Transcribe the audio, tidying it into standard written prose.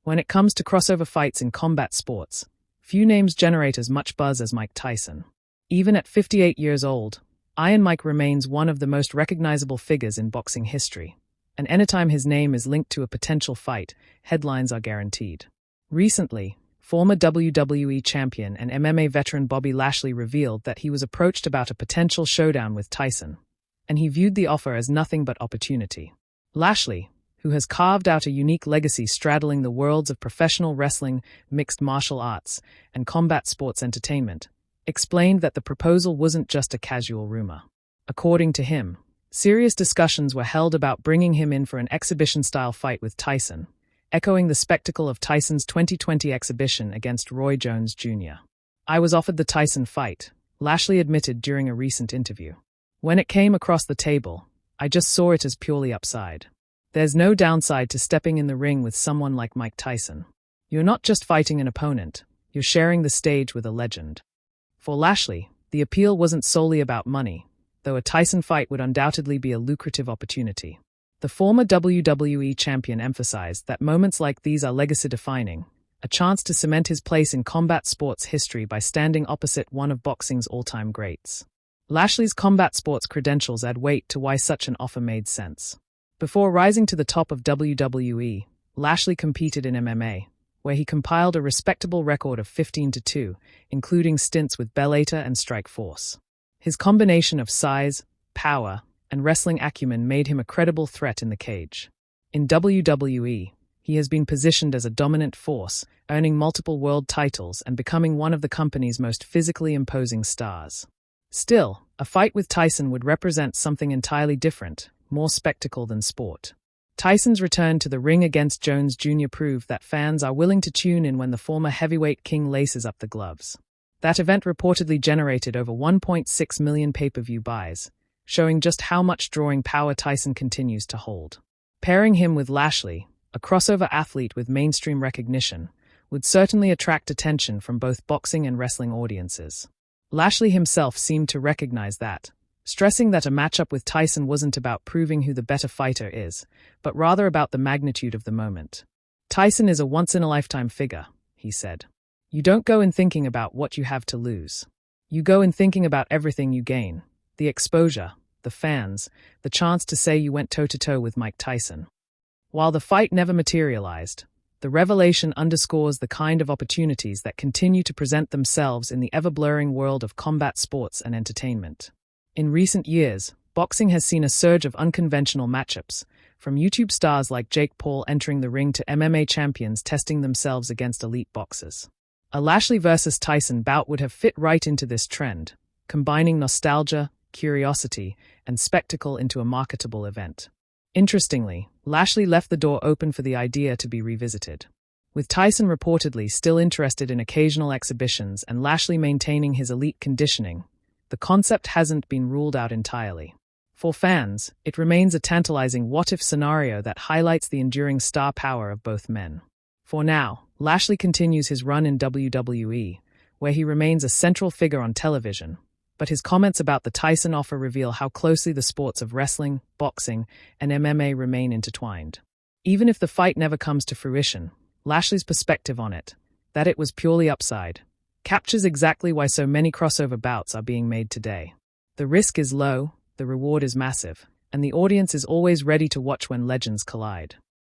When it comes to crossover fights in combat sports, few names generate as much buzz as Mike Tyson. Even at 58 years old, Iron Mike remains one of the most recognizable figures in boxing history, and anytime his name is linked to a potential fight, headlines are guaranteed. Recently, former WWE champion and MMA veteran Bobby Lashley revealed that he was approached about a potential showdown with Tyson, and he viewed the offer as nothing but opportunity. Lashley, who has carved out a unique legacy straddling the worlds of professional wrestling, mixed martial arts, and combat sports entertainment, explained that the proposal wasn't just a casual rumor. According to him, serious discussions were held about bringing him in for an exhibition-style fight with Tyson, echoing the spectacle of Tyson's 2020 exhibition against Roy Jones Jr. "I was offered the Tyson fight," Lashley admitted during a recent interview. "When it came across the table, I just saw it as purely upside. There's no downside to stepping in the ring with someone like Mike Tyson. You're not just fighting an opponent, you're sharing the stage with a legend." For Lashley, the appeal wasn't solely about money, though a Tyson fight would undoubtedly be a lucrative opportunity. The former WWE champion emphasized that moments like these are legacy-defining, a chance to cement his place in combat sports history by standing opposite one of boxing's all-time greats. Lashley's combat sports credentials add weight to why such an offer made sense. Before rising to the top of WWE, Lashley competed in MMA, where he compiled a respectable record of 15-2, including stints with Bellator and Strikeforce. His combination of size, power, and wrestling acumen made him a credible threat in the cage. In WWE, he has been positioned as a dominant force, earning multiple world titles and becoming one of the company's most physically imposing stars. Still, a fight with Tyson would represent something entirely different, more spectacle than sport. Tyson's return to the ring against Jones Jr. proved that fans are willing to tune in when the former heavyweight king laces up the gloves. That event reportedly generated over 1.6 million pay-per-view buys, showing just how much drawing power Tyson continues to hold. Pairing him with Lashley, a crossover athlete with mainstream recognition, would certainly attract attention from both boxing and wrestling audiences. Lashley himself seemed to recognize that, stressing that a matchup with Tyson wasn't about proving who the better fighter is, but rather about the magnitude of the moment. "Tyson is a once-in-a-lifetime figure," he said. "You don't go in thinking about what you have to lose. You go in thinking about everything you gain, the exposure, the fans, the chance to say you went toe-to-toe with Mike Tyson." While the fight never materialized, the revelation underscores the kind of opportunities that continue to present themselves in the ever-blurring world of combat sports and entertainment. In recent years, boxing has seen a surge of unconventional matchups, from YouTube stars like Jake Paul entering the ring to MMA champions testing themselves against elite boxers. A Lashley vs. Tyson bout would have fit right into this trend, combining nostalgia, curiosity, and spectacle into a marketable event. Interestingly, Lashley left the door open for the idea to be revisited. With Tyson reportedly still interested in occasional exhibitions and Lashley maintaining his elite conditioning, the concept hasn't been ruled out entirely. For fans, it remains a tantalizing what-if scenario that highlights the enduring star power of both men. For now, Lashley continues his run in WWE, where he remains a central figure on television, but his comments about the Tyson offer reveal how closely the sports of wrestling, boxing, and MMA remain intertwined. Even if the fight never comes to fruition, Lashley's perspective on it, that it was purely upside, captures exactly why so many crossover bouts are being made today. The risk is low, the reward is massive, and the audience is always ready to watch when legends collide.